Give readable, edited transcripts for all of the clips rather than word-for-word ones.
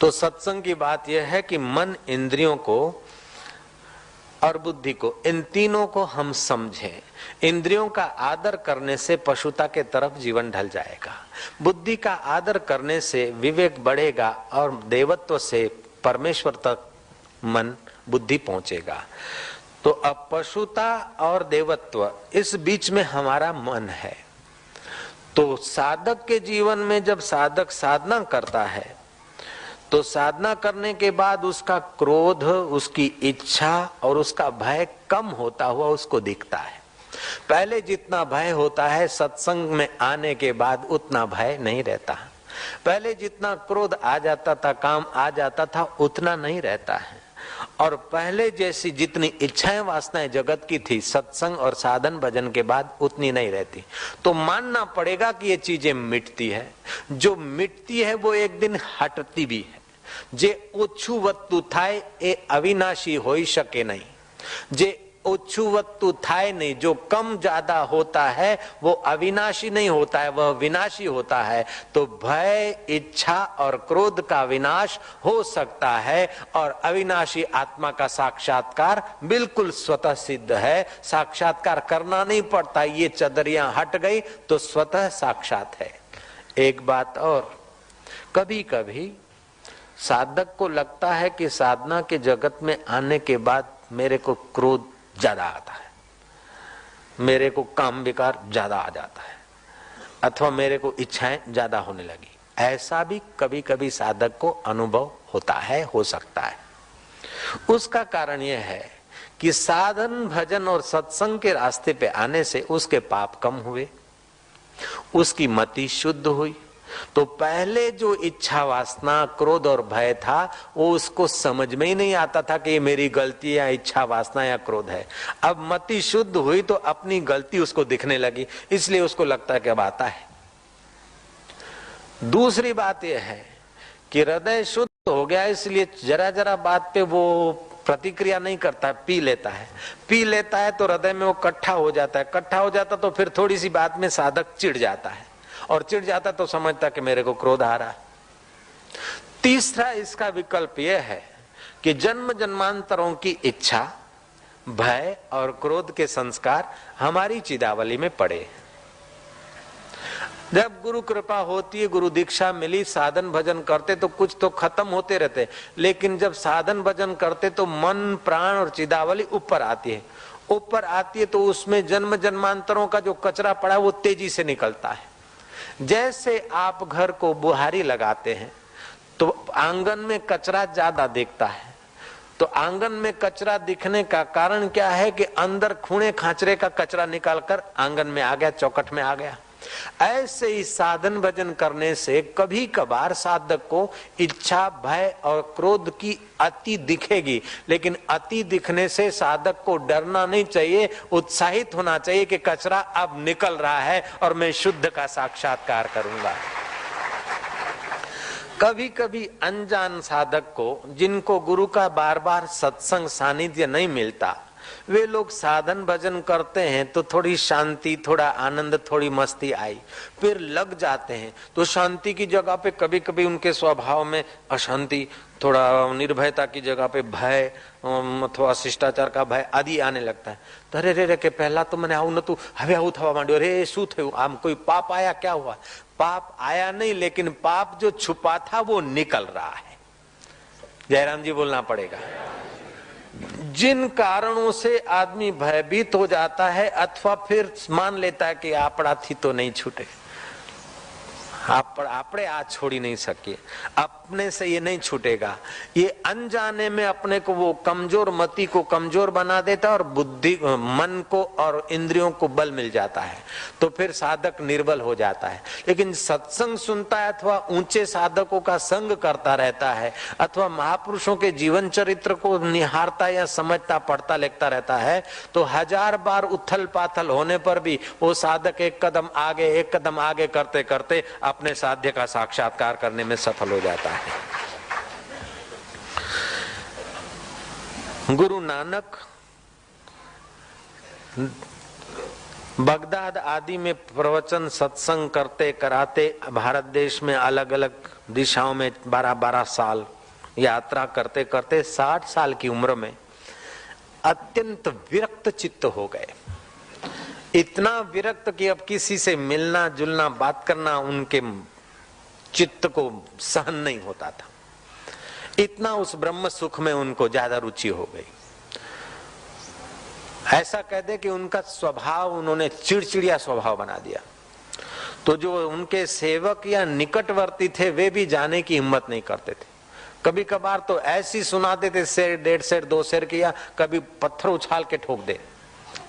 तो सत्संग की बात यह है कि मन, इंद्रियों को और बुद्धि को, इन तीनों को हम समझें। इंद्रियों का आदर करने से पशुता के तरफ जीवन ढल जाएगा, बुद्धि का आदर करने से विवेक बढ़ेगा और देवत्व से परमेश्वर तक मन, बुद्धि पहुंचेगा। तो अब पशुता और देवत्व, इस बीच में हमारा मन है। तो साधक के जीवन में जब साधक साधना करता है तो साधना करने के बाद उसका क्रोध, उसकी इच्छा और उसका भय कम होता हुआ उसको दिखता है। पहले जितना भय होता है सत्संग में आने के बाद उतना भय नहीं रहता। पहले जितना क्रोध आ जाता था, काम आ जाता था, उतना नहीं रहता है। और पहले जैसी जितनी इच्छाएं वासनाएं जगत की थी सत्संग और साधन भजन के बाद उतनी नहीं रहती। तो मानना पड़ेगा कि ये चीजें मिटती है। जो मिटती है वो एक दिन हटती भी है। जे ओछू वस्तु थाय ए अविनाशी होई शके नहीं। जे ओछू वस्तु थाय नहीं, जो कम ज्यादा होता है वो अविनाशी नहीं होता है, वह विनाशी होता है। तो भय, इच्छा और क्रोध का विनाश हो सकता है और अविनाशी आत्मा का साक्षात्कार बिल्कुल स्वतः सिद्ध है। साक्षात्कार करना नहीं पड़ता, ये चदरियां हट गई तो स्वतः साक्षात है। एक बात और, कभी कभी साधक को लगता है कि साधना के जगत में आने के बाद मेरे को क्रोध ज्यादा आता है, मेरे को काम विकार ज्यादा आ जाता है, अथवा मेरे को इच्छाएं ज्यादा होने लगी। ऐसा भी कभी कभी साधक को अनुभव होता है, हो सकता है। उसका कारण यह है कि साधन भजन और सत्संग के रास्ते पे आने से उसके पाप कम हुए, उसकी मति शुद्ध हुई। तो पहले जो इच्छा वासना, क्रोध और भय था वो उसको समझ में ही नहीं आता था कि ये मेरी गलती या इच्छा वासना या क्रोध है। अब मति शुद्ध हुई तो अपनी गलती उसको दिखने लगी, इसलिए उसको लगता है कि अब आता है। दूसरी बात यह है कि हृदय शुद्ध हो गया, इसलिए जरा जरा बात पे वो प्रतिक्रिया नहीं करता, पी लेता है। पी लेता है तो हृदय में वो इकट्ठा हो जाता है। इकट्ठा हो जाता तो फिर थोड़ी सी बात में साधक चिढ़ जाता है, और चिढ़ जाता तो समझता कि मेरे को क्रोध आ रहा है। तीसरा इसका विकल्प यह है कि जन्म जन्मांतरों की इच्छा, भय और क्रोध के संस्कार हमारी चिदावली में पड़े। जब गुरु कृपा होती है, गुरु दीक्षा मिली, साधन भजन करते तो कुछ तो खत्म होते रहते, लेकिन जब साधन भजन करते तो मन, प्राण और चिदावली ऊपर आती है। ऊपर आती है तो उसमें जन्म जन्मांतरों का जो कचरा पड़ा है वो तेजी से निकलता है। जैसे आप घर को बुहारी लगाते हैं तो आंगन में कचरा ज्यादा दिखता है। तो आंगन में कचरा दिखने का कारण क्या है कि अंदर खूणे खांचरे का कचरा निकालकर आंगन में आ गया, चौखट में आ गया। ऐसे ही साधन भजन करने से कभी कभार साधक को इच्छा, भय और क्रोध की अति दिखेगी, लेकिन अति दिखने से साधक को डरना नहीं चाहिए, उत्साहित होना चाहिए कि कचरा अब निकल रहा है और मैं शुद्ध का साक्षात्कार करूंगा। कभी कभी अनजान साधक को, जिनको गुरु का बार बार सत्संग सानिध्य नहीं मिलता, वे लोग साधन भजन करते हैं तो थोड़ी शांति, थोड़ा आनंद, थोड़ी मस्ती आई, फिर लग जाते हैं तो शांति की जगह पे कभी कभी उनके स्वभाव में अशांति, थोड़ा निर्भयता की जगह पे भय अथवा शिष्टाचार का भय आदि आने लगता है। तो अरे रे के पहला तो मैंने आવું नતું, હવે આવું થવા માંડ્યું, अरे શું થયું, આમ कोई पाप आया, क्या हुआ? पाप आया नहीं, लेकिन पाप जो छुपा था वो निकल रहा है। जयराम जी बोलना पड़ेगा। जिन कारणों से आदमी भयभीत हो जाता है अथवा फिर मान लेता है कि आपड़ाथी तो नहीं छूटे, आपड़े आज छोड़ी नहीं सके, अपने से ये नहीं छूटेगा, ये अनजाने में अपने को वो कमजोर मति को कमजोर बना देता है और बुद्धि, मन को और इंद्रियों को बल मिल जाता है, तो फिर साधक निर्बल हो जाता है। लेकिन सत्संग सुनता है अथवा ऊंचे साधकों का संग करता रहता है अथवा महापुरुषों के जीवन चरित्र को निहारता या समझता, पढ़ता, लिखता रहता है, तो हजार बार उथल पाथल होने पर भी वो साधक एक कदम आगे करते करते अपने साध्य का साक्षात्कार करने में सफल हो जाता है। गुरु नानक बगदाद आदि में प्रवचन सत्संग करते कराते भारत देश में अलग अलग दिशाओं में 12-12 साल यात्रा करते करते 60 साल की उम्र में अत्यंत विरक्त चित्त हो गए। इतना विरक्त कि अब किसी से मिलना जुलना बात करना उनके चित्त को सहन नहीं होता था। इतना उस ब्रह्म सुख में उनको ज्यादा रुचि हो गई। ऐसा कह दे कि उनका स्वभाव उन्होंने चिड़चिड़िया स्वभाव बना दिया। तो जो उनके सेवक या निकटवर्ती थे वे भी जाने की हिम्मत नहीं करते थे। कभी कभार तो ऐसी सुनाते थे, शेर 1.5 शेर 2 शेर किया, कभी पत्थर उछाल के ठोक दे,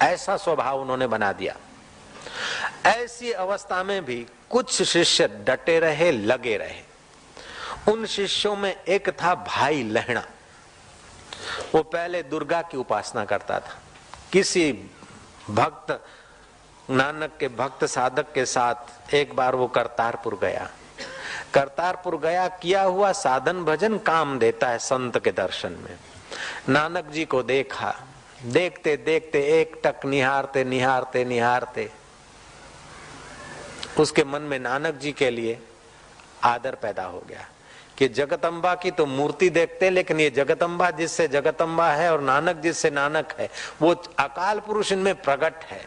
ऐसा स्वभाव उन्होंने बना दिया। ऐसी अवस्था में भी कुछ शिष्य डटे रहे, लगे रहे। उन शिष्यों में एक था भाई लहणा। वो पहले दुर्गा की उपासना करता था। किसी भक्त, नानक के भक्त साधक के साथ एक बार वो करतारपुर गया। करतारपुर गया, किया हुआ साधन भजन काम देता है संत के दर्शन में। नानक जी को देखा, देखते देखते एक टक निहारते निहारते निहारते उसके मन में नानक जी के लिए आदर पैदा हो गया कि जगदम्बा की तो मूर्ति देखते, लेकिन ये जगदम्बा जिससे जगदम्बा है और नानक जिससे नानक है, वो अकाल पुरुष इनमें प्रकट है।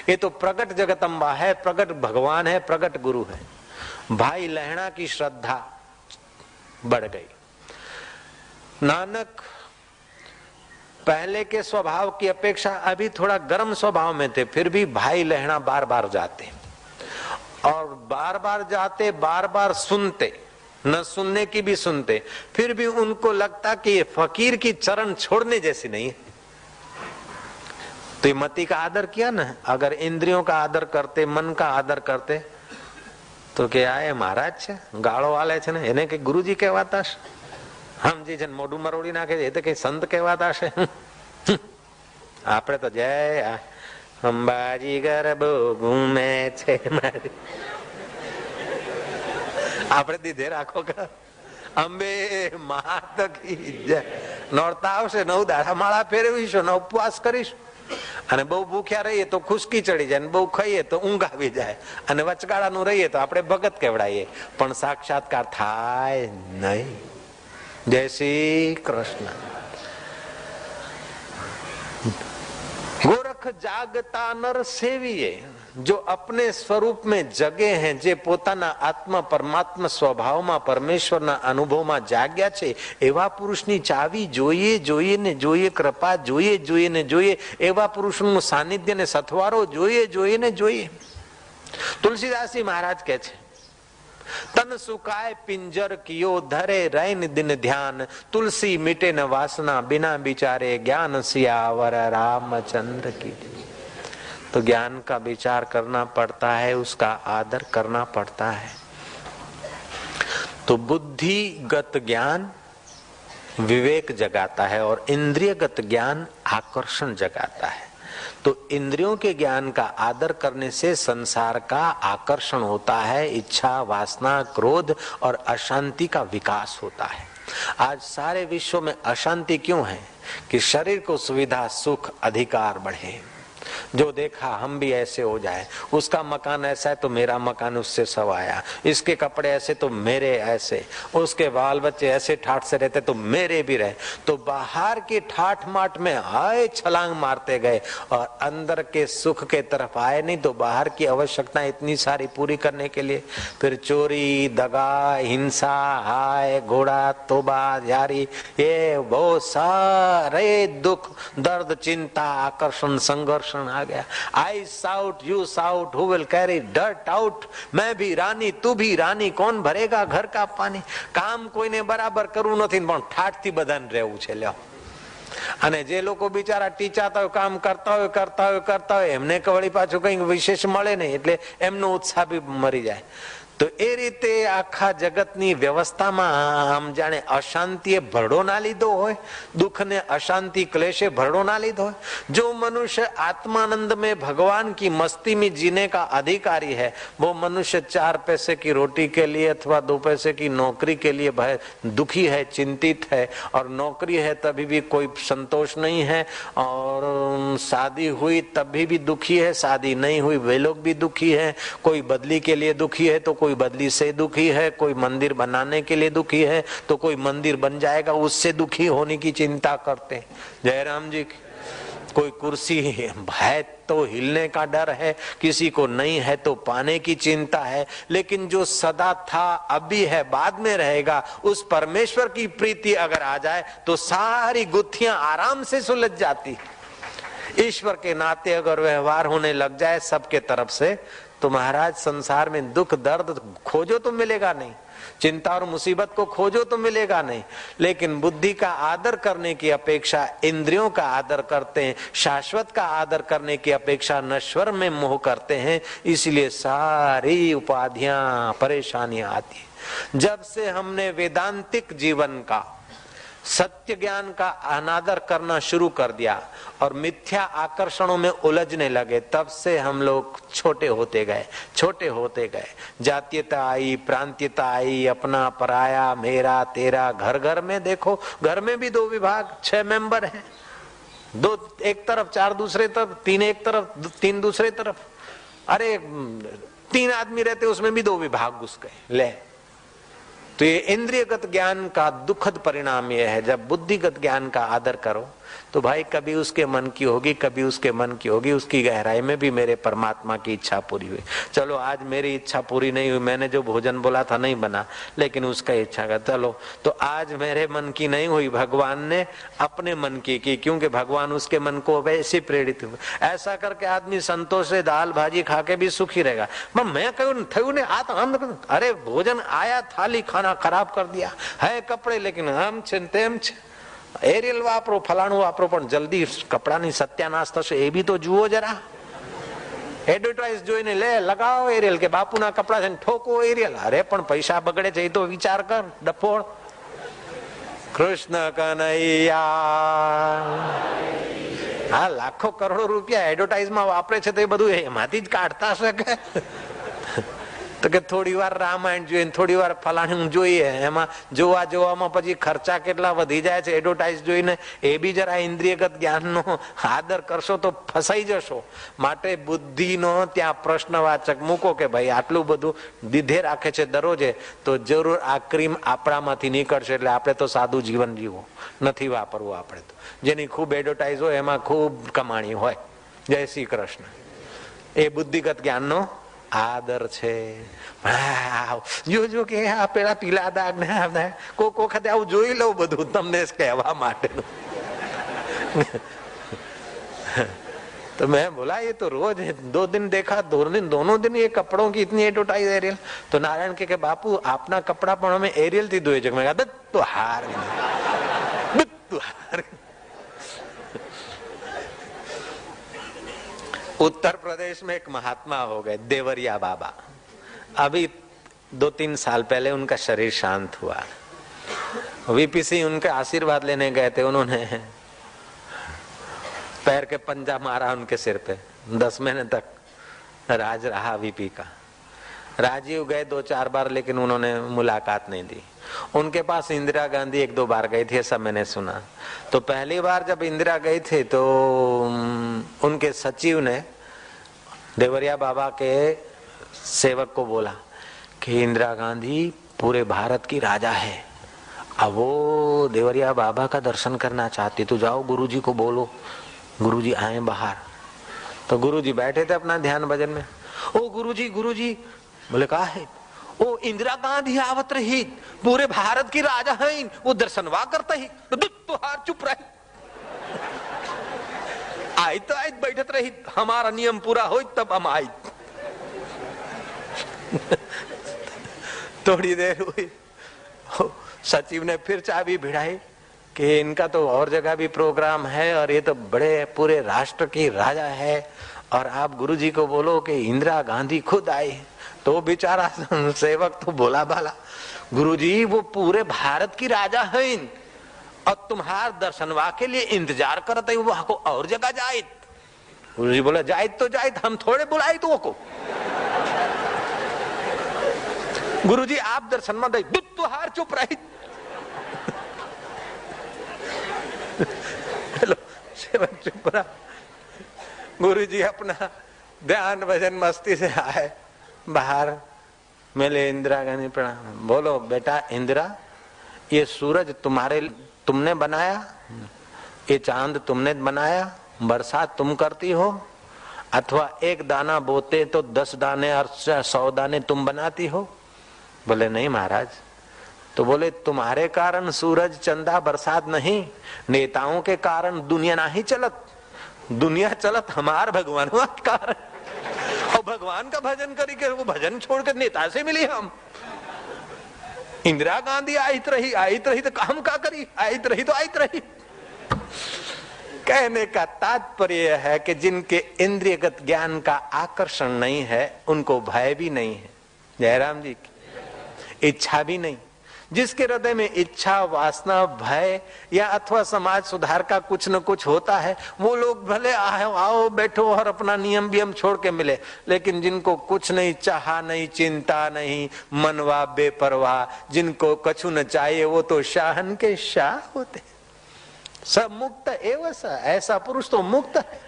ये तो प्रकट जगदम्बा है, प्रकट भगवान है, प्रकट गुरु है। भाई लहणा की श्रद्धा बढ़ गई। नानक पहले के स्वभाव की अपेक्षा अभी थोड़ा गर्म स्वभाव में थे, फिर भी भाई लहणा बार बार जाते और बार बार जाते, बार बार सुनते, न सुनने की भी सुनते। फिर भी उनको लगता कि ये फकीर की चरण छोड़ने जैसी नहीं है। तो ये मति का आदर किया ना। अगर इंद्रियों का आदर करते, मन का आदर करते तो क्या है महाराज છે ગાળો આલે છે ને એને કે ગુરુજી કહેવાતા છે, સમજી છે મોઢું મરોડી નાખે છે, એ તો કઈ સંત કહેવાતા છે। આપણે તો જય અંબાજી ગરબો ઘૂમે છે મારી, આપણે દીધે રાખો કે અંબે માત કી જય। નોરતા આવશે, 9 દાડા માળા ફેરવીશું ને ઉપવાસ કરીશું, અને બહુ ભૂખ્યા રહીએ તો ખુશકી ચડી જાય, બહુ ખાઈએ તો ઊંઘ આવી જાય, અને વચગાળાનું રહીએ તો આપણે ભગત કહેવડાઈએ, પણ સાક્ષાત્કાર થાય નહીં। જય શ્રી કૃષ્ણ। गोरख जागता नर सेविये, जो अपने स्वरूप में जगे हैं, जे पोताना आत्मा परमात्मा स्वभाव में परमेश्वर ना अनुभव में जाग्या छे, एवा पुरुषनी चावी જોઈએ જોઈએ ने જોઈએ, कृपा જોઈએ જોઈએ ने જોઈએ, एवा पुरुषનું सानिध्य ने सथवारो જોઈએ જોઈએ ने જોઈએ। तुलसीदास जी महाराज कहे छे, तन सुकाय पिंजर कियो धरे रैन दिन ध्यान, तुलसी मिटे न वासना बिना विचारे ज्ञान सियावर रामचंद्र की। तो ज्ञान का विचार करना पड़ता है, उसका आदर करना पड़ता है। तो बुद्धिगत ज्ञान विवेक जगाता है और इंद्रियगत ज्ञान आकर्षण जगाता है। तो इंद्रियों के ज्ञान का आदर करने से संसार का आकर्षण होता है, इच्छा वासना क्रोध और अशांति का विकास होता है। आज सारे विश्व में अशांति क्यों है? कि शरीर को सुविधा सुख अधिकार बढ़े, जो देखा हम भी ऐसे हो जाए, उसका मकान ऐसा है तो मेरा मकान उससे सवाया, इसके कपड़े ऐसे तो मेरे ऐसे, उसके बाल बच्चे ऐसे ठाठ से रहते तो मेरे भी रहे। तो बाहर की ठाठ माठ में आए छलांग मारते गए और अंदर के सुख के तरफ आए नहीं। तो बाहर की आवश्यकता इतनी सारी पूरी करने के लिए फिर चोरी दगा हिंसा हाय घोड़ा तोबा यारी, ये बहुत सारे दुख दर्द चिंता आकर्षण संघर्ष आ गया। I shout you shout, who will carry dirt out, मैं भी रानी तू भी रानी, कौन भरेगा घर का पानी। काम कोઈને બરાબર કરવું નથી પણ ઠાઠથી બધાને રહેવું છે। લ્યો, અને જે લોકો બિચારા ટીચાતા હોય કામ કરતા હોય એમને કવળી પાછું કઈ વિશેષ મળે નહીં એટલે એમનો ઉત્સાહ બી મરી જાય। તો એ રીતે આખા જગતની વ્યવસ્થામાં આમ જાણે અશાંતિએ ભરડો ના લીધો હોય, દુઃખને અશાંતિ क्लेशे भरडो ना लीधो है। जो मनुष्य आत्मानंद में भगवान की मस्ती में जीने का अधिकारी है, वो मनुष्य 4 पैसे की रोटी के लिए अथवा 2 पैसे की नौकरी के लिए भय दुखी है, चिंतित है। और नौकरी है तभी भी कोई संतोष नहीं है, और शादी हुई तभी भी दुखी है, शादी नहीं हुई वे लोग भी दुखी है। कोई बदली के लिए दुखी है तो कोई बदली से दुखी है, कोई मंदिर बनाने के लिए दुखी है तो कोई मंदिर बन जाएगा उससे दुखी होने की चिंता करते हैं। जयराम जी की कोई कुर्सी है तो हिलने का डर है, किसी को नहीं है तो पाने की चिंता है। लेकिन जो सदा था, अभी है, बाद में रहेगा, उस परमेश्वर की प्रीति अगर आ जाए तो सारी गुत्थियां आराम से सुलझ जाती। ईश्वर के नाते अगर व्यवहार होने लग जाए सबके तरफ से, तो महाराज संसार में दुख दर्द खोजो तो मिलेगा नहीं, चिंता और मुसीबत को खोजो तो मिलेगा नहीं। लेकिन बुद्धि का आदर करने की अपेक्षा इंद्रियों का आदर करते हैं, शाश्वत का आदर करने की अपेक्षा नश्वर में मोह करते हैं, इसलिए सारी उपाधियां परेशानियां आती है। जब से हमने वेदांतिक जीवन का, सत्य ज्ञान का अनादर करना शुरू कर दिया और मिथ्या आकर्षणों में उलझने लगे, तब से हम लोग छोटे होते गए। जातीयता आई, प्रांतीयता आई, अपना पराया, मेरा तेरा। घर घर में देखो, घर में भी 2 विभाग, 6 मेंबर हैं, 2 एक तरफ, 4 दूसरे तरफ, 3 एक तरफ, 3 दूसरे तरफ। अरे 3 आदमी रहते उसमें भी 2 विभाग घुस गए। ले, तो ये इंद्रियगत ज्ञान का दुखद परिणाम यह है, जब बुद्धिगत ज्ञान का आदर करो तो भाई कभी उसके मन की होगी, कभी उसके मन की होगी, उसकी गहराई में भी मेरे परमात्मा की इच्छा पूरी हुई। चलो आज मेरी इच्छा पूरी नहीं हुई, मैंने जो भोजन बोला था नहीं बना, लेकिन उसका इच्छा का, चलो तो आज मेरे मन की नहीं हुई, भगवान ने अपने मन की, क्योंकि भगवान उसके मन को वैसे प्रेरित हुए। ऐसा करके आदमी संतोष से दाल भाजी खा के भी सुखी रहेगा। मैं कहूँ ने आ तो अरे भोजन आया, थाली खाना खराब कर दिया है, कपड़े लेकिन हम तेम एरियल वापरो, फलाणું वापरो, પણ જલ્દી કપડાની સત્યાનાશ થશે એ બી તો જુઓ જરા। એડવર્ટાઇઝ જોઈને લે લગાવો એરિયલ કે બાપુના કપડા છે, ઠોકો એરિયલ। અરે પણ પૈસા બગડે છે એ તો વિચાર કર ડફોળ। કૃષ્ણ કનૈયા, હા લાખો કરોડો રૂપિયા એડવર્ટાઇઝમાં વાપરે છે તો એ બધું એમાંથી જ કાઢતા શકે। તો કે થોડી વાર રામાયણ જોઈએ, થોડી વાર ફલાણું જોઈએ, એમાં જોવામાં પછી ખર્ચા કેટલા વધી જાય છે એડવર્ટાઇઝ જોઈને। એ બી જરા ઇન્દ્રિયગત જ્ઞાનનો આદર કરશો તો ફસાઈ જશો। માટે બુદ્ધિનો ત્યાં પ્રશ્નવાચક મૂકો કે ભાઈ આટલું બધું દીધે રાખે છે દરરોજે, તો જરૂર આ ક્રીમ આપણામાંથી નીકળશે, એટલે આપણે તો સાદું જીવન જીવો, નથી વાપરવું આપણે તો। જેની ખૂબ એડવર્ટાઇઝ હોય એમાં ખૂબ કમાણી હોય। જય શ્રી કૃષ્ણ। એ બુદ્ધિગત જ્ઞાનનો આદર છે। જો કે આ પેલા પીલા દાગ ને કોક વખતે આવું જોઈ લઉં બધું તમને કહેવા માટેનું। तो मैं बोला ये तो रोज 2 दिन देखा, दोनों दिन ये कपड़ों की इतनी एडवर्टाइज एरियल। तो नारायण के बापू आपना कपड़ा पण हमें एरियल थी धोए। मैं कहा तो हार उत्तर प्रदेश में एक महात्मा हो गए, देवरिया बाबा। अभी 2-3 साल पहले उनका शरीर शांत हुआ। वीपीसी उनके आशीर्वाद लेने गए थे, उन्होंने पैर के पंजा मारा उनके सिर पे। 10 महीने तक राज रहा वीपी का। राजीव गए 2-4 बार, लेकिन उन्होंने मुलाकात नहीं दी। उनके पास इंदिरा गांधी 1-2 बार गई थी, ऐसा मैंने सुना। तो पहली बार जब इंदिरा गई थी तो उनके सचिव ने देवरिया बाबा के सेवक को बोला कि इंदिरा गांधी पूरे भारत की राजा है, अब वो देवरिया बाबा का दर्शन करना चाहती, तो जाओ गुरुजी को बोलो, गुरुजी आए बाहर। तो गुरुजी बैठे थे अपना ध्यान भजन में। ओ गुरुजी, गुरुजी बोले कहा है? ओ इंदिरा गांधी आवत रही, पूरे भारत की राजा है, वो दर्शनवा करता ही। तो हार चुप रही, आई तो आई बैठत रही, हमारा नियम पूरा हो तब हम आई। थोड़ी देर हुई, सचिव ने फिर चाबी भिड़ाई कि इनका तो और जगह भी प्रोग्राम है और ये तो बड़े पूरे राष्ट्र की राजा है, और आप गुरुजी को बोलो कि इंदिरा गांधी खुद आई। तो बेचारा सेवक तो बोला भाला, गुरुजी वो पूरे भारत की राजा है और तुम्हार दर्शनवा के लिए इंतजार करते वहां को और जगह जाए। गुरुजी बोले जायत तो जायत, हम थोड़े बुलाए तो को। गुरुजी आप दर्शन में दे तुहार चुप रही। चलो सेवक चुप रहा। गुरुजी अपना ध्यान भजन मस्ती से आए बाहर, मिले इंदिरा गांधी प्रणाम। बोलो बेटा इंदिरा, ये सूरज तुमने बनाया, ये चांद तुमने बनाया, बरसात तुम करती हो, अथवा एक दाना बोते तो 10 दाने और 100 दाने तुम बनाती हो? बोले नहीं महाराज। तो बोले तुम्हारे कारण सूरज चंदा बरसात नहीं, नेताओं के कारण दुनिया नहीं चलत, दुनिया चलत हमार भगवान के कारण। और भगवान का भजन करी के वो भजन छोड़कर नेता से मिली हम। इंदिरा गांधी आयत रही तो हम का करी, आयत रही तो आयत रही। कहने का तात्पर्य है कि जिनके इंद्रियगत ज्ञान का आकर्षण नहीं है उनको भय भी नहीं है, जयराम जी की इच्छा भी नहीं। जिसके हृदय में इच्छा, वासना, भय या अथवा समाज सुधार का कुछ न कुछ होता है, वो लोग भले आओ बैठो और अपना नियम वियम छोड़ के मिले, लेकिन जिनको कुछ नहीं, चाहा नहीं, चिंता नहीं, मनवा बेपरवाह, जिनको कछु न चाहिए, वो तो शाहन के शाह होते। सब मुक्त एवं सा, ऐसा पुरुष तो मुक्त है।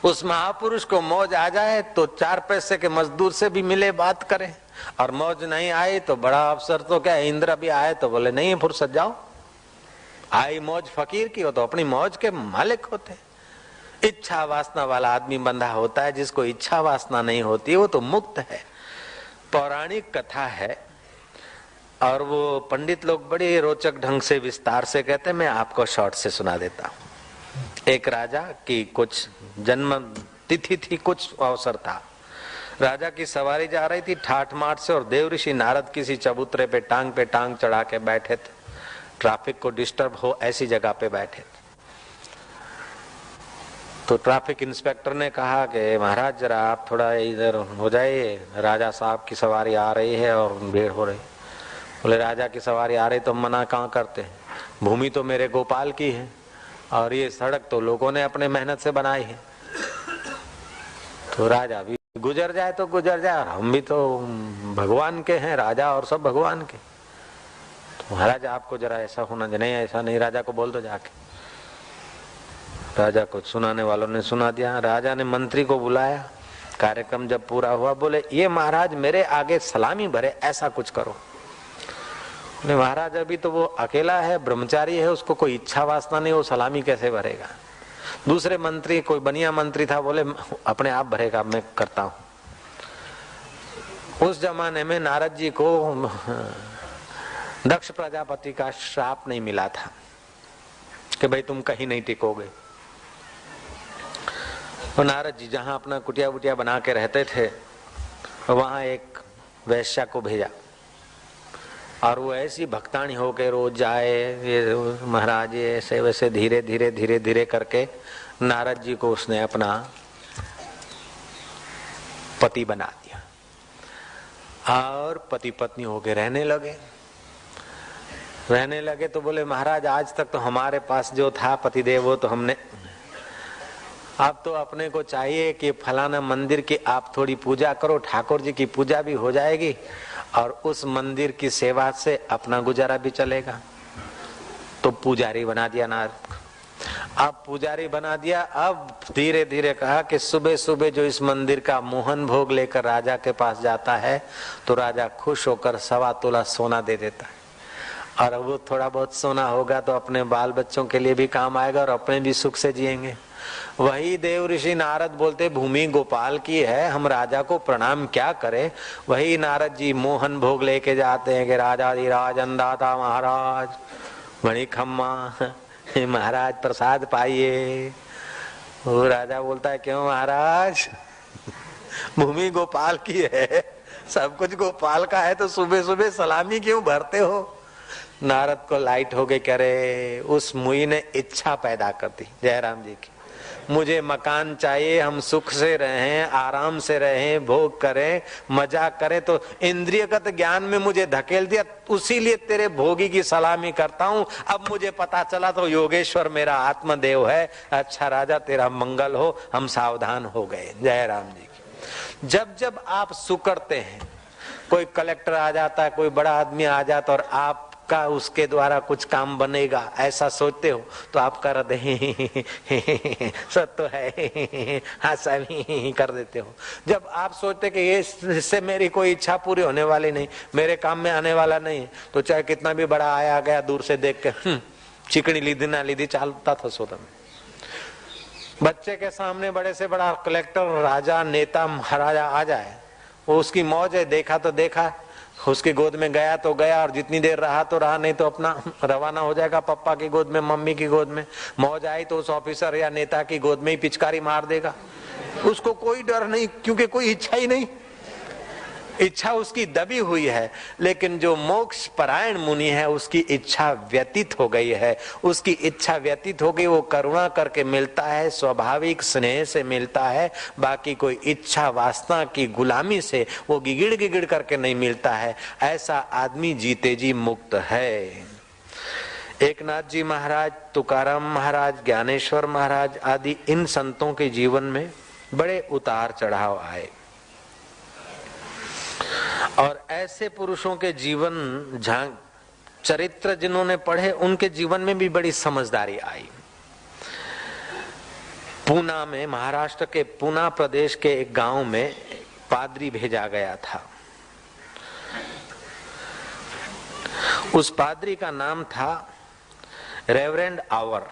उस महापुरुष को मौज आ जाए तो 4 पैसे के मजदूर से भी मिले बात करें, और मौज नहीं आई तो बड़ा अफसर तो क्या इंद्र भी आए तो बोले नहीं फुर्सत जाओ। आई मौज फकीर की हो तो अपनी मौज के मालिक होते। इच्छा वासना वाला आदमी बंधा होता है, जिसको इच्छा वासना नहीं होती वो तो मुक्त है। पौराणिक कथा है और वो पंडित लोग बड़े रोचक ढंग से विस्तार से कहते हैं, मैं आपको शॉर्ट से सुना देता हूँ। एक राजा की कुछ जन्म तिथि थी, कुछ अवसर था। राजा की सवारी जा रही थी ठाठ माठ से, और देव ऋषि नारद किसी चबूतरे पे टांग चढ़ा के बैठे थे, ट्रैफिक को डिस्टर्ब हो ऐसी जगह पे बैठे थे। तो ट्रैफिक इंस्पेक्टर ने कहा कि महाराज जरा आप थोड़ा इधर हो जाइए, राजा साहब की सवारी आ रही है और भीड़ हो रही। बोले राजा की सवारी आ रही तो मना कहाँ करते हैं, भूमि तो मेरे गोपाल की है और ये सड़क तो लोगों ने अपने मेहनत से बनाई है, तो राजा भी गुजर जाए तो गुजर जाए, और हम भी तो भगवान के हैं, राजा और सब भगवान के। तो महाराज आपको जरा ऐसा होना नहीं, ऐसा नहीं, राजा को बोल दो जाके। राजा को सुनाने वालों ने सुना दिया। राजा ने मंत्री को बुलाया। कार्यक्रम जब पूरा हुआ बोले ये महाराज मेरे आगे सलामी भरे, ऐसा कुछ करो। बोले महाराज अभी तो वो अकेला है, ब्रह्मचारी है, उसको कोई इच्छा वासना नहीं, वो सलामी कैसे भरेगा। दूसरे मंत्री, कोई बनिया मंत्री था, बोले अपने आप भरेगा, मैं करता हूं। उस जमाने में नारद जी को दक्ष प्रजापति का श्राप नहीं मिला था कि भाई तुम कहीं नहीं टिकोगे। और नारद जी जहां अपना कुटिया वुटिया बना के रहते थे, वहां एक वैश्या को भेजा, और वो ऐसी भक्तानी होके रोज जाए, ये महाराज ये ऐसे वैसे धीरे धीरे धीरे धीरे करके नारद जी को उसने अपना पति बना दिया, और पति पत्नी होके रहने लगे। तो बोले महाराज आज तक तो हमारे पास जो था पतिदेव वो तो हमने, अब तो अपने को चाहिए कि फलाना मंदिर की आप थोड़ी पूजा करो, ठाकुर जी की पूजा भी हो जाएगी और उस मंदिर की सेवा से अपना गुजारा भी चलेगा। तो पुजारी बना दिया नारद। अब पुजारी बना दिया। अब धीरे धीरे कहा कि सुबह सुबह जो इस मंदिर का मोहन भोग लेकर राजा के पास जाता है तो राजा खुश होकर 1.25 तोला सोना दे देता है, और वो थोड़ा बहुत सोना होगा तो अपने बाल बच्चों के लिए भी काम आएगा और अपने भी सुख से जिएंगे। वही देव ऋषि नारद बोलते भूमि गोपाल की है, हम राजा को प्रणाम क्या करें। वही नारद जी मोहन भोग लेके जाते हैं कि राजाधिराज अन्नदाता महाराज मणि खम्मा महाराज प्रसाद पाइए। वो राजा बोलता है क्यों महाराज, भूमि गोपाल की है, सब कुछ गोपाल का है, तो सुबह सुबह सलामी क्यों भरते हो। नारद को लाइट हो गई, करे उस मुई ने इच्छा पैदा कर दी, जयराम जी की। मुझे मकान चाहिए, हम सुख से रहें, आराम से रहें, भोग करें, मजा करें, तो इंद्रियगत ज्ञान में मुझे धकेल दिया, उसी लिए तेरे भोगी की सलामी करता हूं। अब मुझे पता चला तो योगेश्वर मेरा आत्मदेव है। अच्छा राजा, तेरा मंगल हो। हम सावधान हो गए। जय राम जी की। जब जब आप सुकरते हैं, कोई कलेक्टर आ जाता है, कोई बड़ा आदमी आ जाता और आपका उसके द्वारा कुछ काम बनेगा ऐसा सोचते हो, तो आपका हृदय सब तो है, हाँ सभी कर देते हो। जब आप सोचते कि ये इससे मेरी कोई इच्छा पूरी होने वाली नहीं, मेरे काम में आने वाला नहीं, तो चाहे कितना भी बड़ा आया गया दूर से देख के चिकनी लीधी ना लीधी चालता था सो तुम। बच्चे के सामने बड़े से बड़ा कलेक्टर, राजा, नेता, महाराजा आ जाए, वो उसकी मौज है, देखा तो देखा, उसकी गोद में गया तो गया, और जितनी देर रहा तो रहा, नहीं तो अपना रवाना हो जाएगा पप्पा की गोद में, मम्मी की गोद में। मौज आई तो उस ऑफिसर या नेता की गोद में ही पिचकारी मार देगा। उसको कोई डर नहीं, क्योंकि कोई इच्छा ही नहीं, इच्छा उसकी दबी हुई है। लेकिन जो मोक्ष परायण मुनि है, उसकी इच्छा व्यतीत हो गई है। उसकी इच्छा व्यतीत हो गई, वो करुणा करके मिलता है, स्वाभाविक स्नेह से मिलता है। बाकी कोई इच्छा वासना की गुलामी से वो गिगिड़ गिगिड़ करके नहीं मिलता है। ऐसा आदमी जीते जी मुक्त है। एकनाथ जी महाराज, तुकाराम महाराज, ज्ञानेश्वर महाराज आदि इन संतों के जीवन में बड़े उतार चढ़ाव आए, और ऐसे पुरुषों के जीवन चरित्र जिन्होंने पढ़े, उनके जीवन में भी बड़ी समझदारी आई। पूना में, महाराष्ट्र के पूना प्रदेश के एक गांव में पादरी भेजा गया था। उस पादरी का नाम था रेवरेंड आवर।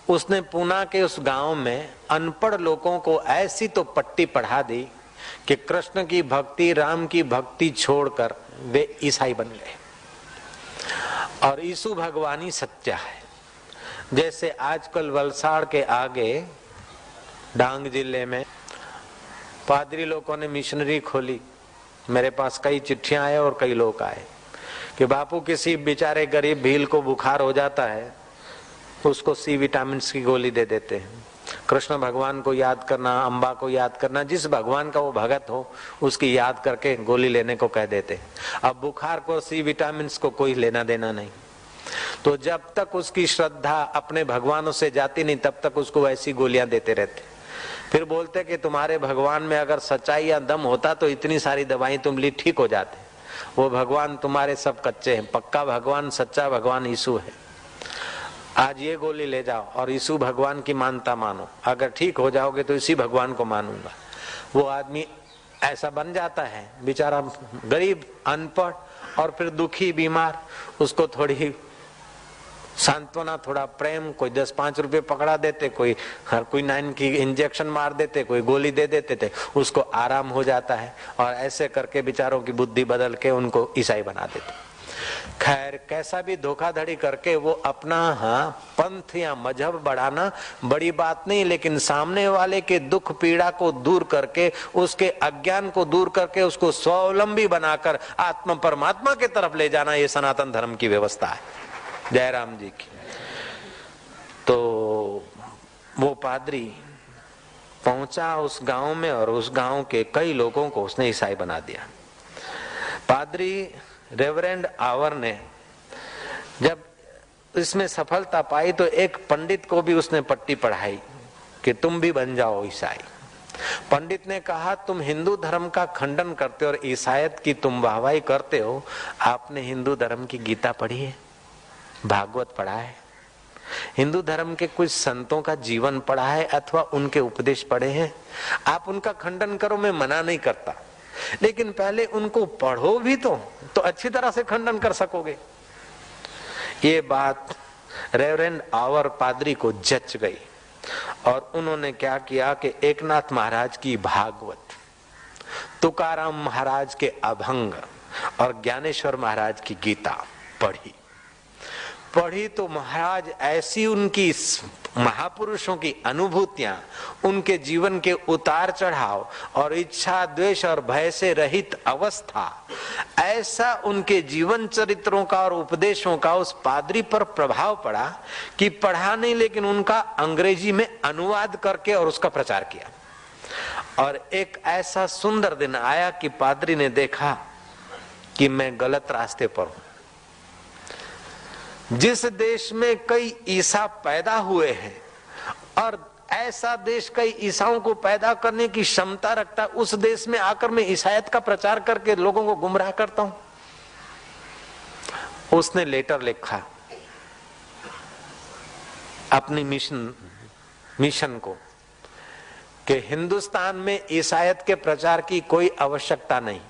उसने पूना के उस गांव में अनपढ़ लोगों को ऐसी तो पट्टी पढ़ा दी कि कृष्ण की भक्ति, राम की भक्ति छोड़कर वे ईसाई बन गए, और यीशु भगवान ही सच्चा है। जैसे आजकल वलसाड़ के आगे डांग जिले में पादरी लोगों ने मिशनरी खोली। मेरे पास कई चिट्ठियां आए और कई लोग आए कि बापू, किसी बेचारे गरीब भील को बुखार हो जाता है, उसको सी विटामिन की गोली दे देते हैं। कृष्ण भगवान को याद करना, अम्बा को याद करना, जिस भगवान का वो भगत हो उसकी याद करके गोली लेने को कह देते। अब बुखार को, सी विटामिन को कोई लेना देना नहीं। तो जब तक उसकी श्रद्धा अपने भगवानों से जाती नहीं, तब तक उसको ऐसी गोलियां देते रहते। फिर बोलते कि तुम्हारे भगवान में अगर सच्चाई या दम होता तो इतनी सारी दवाई तुम ली ठीक हो जाते। वो भगवान तुम्हारे सब कच्चे हैं, पक्का भगवान, सच्चा भगवान यीशु है। आज ये गोली ले जाओ और यीशु भगवान की मानता मानो, अगर ठीक हो जाओगे तो इसी भगवान को मानूंगा। वो आदमी ऐसा बन जाता है, बेचारा गरीब, अनपढ़ और फिर दुखी, बीमार। उसको थोड़ी सांत्वना, थोड़ा प्रेम, कोई 10-5 रुपए पकड़ा देते, कोई हर कोई 9 की इंजेक्शन मार देते, कोई गोली दे देते थे, उसको आराम हो जाता है। और ऐसे करके बेचारों की बुद्धि बदल के उनको ईसाई बना देते। खैर, कैसा भी धोखाधड़ी करके वो अपना पंथ या मजहब बढ़ाना बड़ी बात नहीं, लेकिन सामने वाले के दुख पीड़ा को दूर करके, उसके अज्ञान को दूर करके, उसको स्वावलंबी बनाकर आत्मा परमात्मा के तरफ ले जाना, ये सनातन धर्म की व्यवस्था है। जय राम जी की। तो वो पादरी पहुंचा उस गांव में, और उस गांव के कई लोगों को उसने ईसाई बना दिया। पादरी रेवरेंड आवर ने जब इसमें सफलता पाई तो एक पंडित को भी उसने पट्टी पढ़ाई कि तुम भी बन जाओ ईसाई। पंडित ने कहा, तुम हिंदू धर्म का खंडन करते हो और ईसाईयत की तुम वाहवाही करते हो। आपने हिंदू धर्म की गीता पढ़ी है, भागवत पढ़ा है, हिंदू धर्म के कुछ संतों का जीवन पढ़ा है अथवा उनके उपदेश पढ़े हैं? आप उनका खंडन करो, मैं मना नहीं करता, लेकिन पहले उनको पढ़ो भी तो अच्छी तरह से खंडन कर सकोगे। ये बात रेवरेंड आवर पादरी को जच गई, और उन्होंने क्या किया कि एकनाथ महाराज की भागवत, तुकाराम महाराज के अभंग और ज्ञानेश्वर महाराज की गीता पढ़ी तो महाराज ऐसी उनकी महापुरुषों की अनुभूतियां, उनके जीवन के उतार चढ़ाव और इच्छा, द्वेष और भय से रहित अवस्था, ऐसा उनके जीवन चरित्रों का और उपदेशों का उस पादरी पर प्रभाव पड़ा कि पढ़ा नहीं, लेकिन उनका अंग्रेजी में अनुवाद करके और उसका प्रचार किया। और एक ऐसा सुंदर दिन आया कि पादरी ने देखा कि मैं गलत रास्ते पर हूं। जिस देश में कई ईसा पैदा हुए हैं और ऐसा देश कई ईसाओं को पैदा करने की क्षमता रखता है, उस देश में आकर मैं ईसाईयत का प्रचार करके लोगों को गुमराह करता हूं। उसने लेटर लिखा अपनी मिशन को कि हिंदुस्तान में ईसाईयत के प्रचार की कोई आवश्यकता नहीं।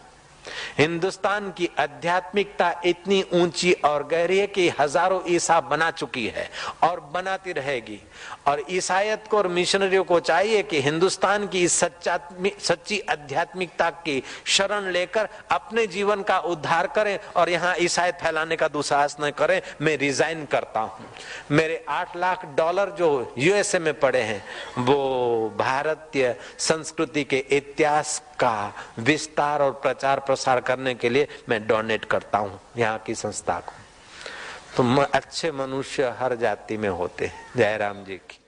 हिंदुस्तान की आध्यात्मिकता इतनी ऊंची और गहरी है कि हजारों ईसा बना चुकी है और बनाती रहेगी। और ईसाईयत को और मिशनरियों को चाहिए कि हिंदुस्तान की सच्ची आध्यात्मिकता की शरण लेकर अपने जीवन का उद्धार करें और यहाँ ईसाईयत फैलाने का दुस्साहस न करें। मैं रिजाइन करता हूँ। मेरे $8 लाख जो यूएसए में पड़े हैं वो भारतीय संस्कृति के इतिहास का विस्तार और प्रचार प्रसार करने के लिए मैं डोनेट करता हूँ यहाँ की संस्था को। तो अच्छे मनुष्य हर जाति में होते हैं। जय राम जी की।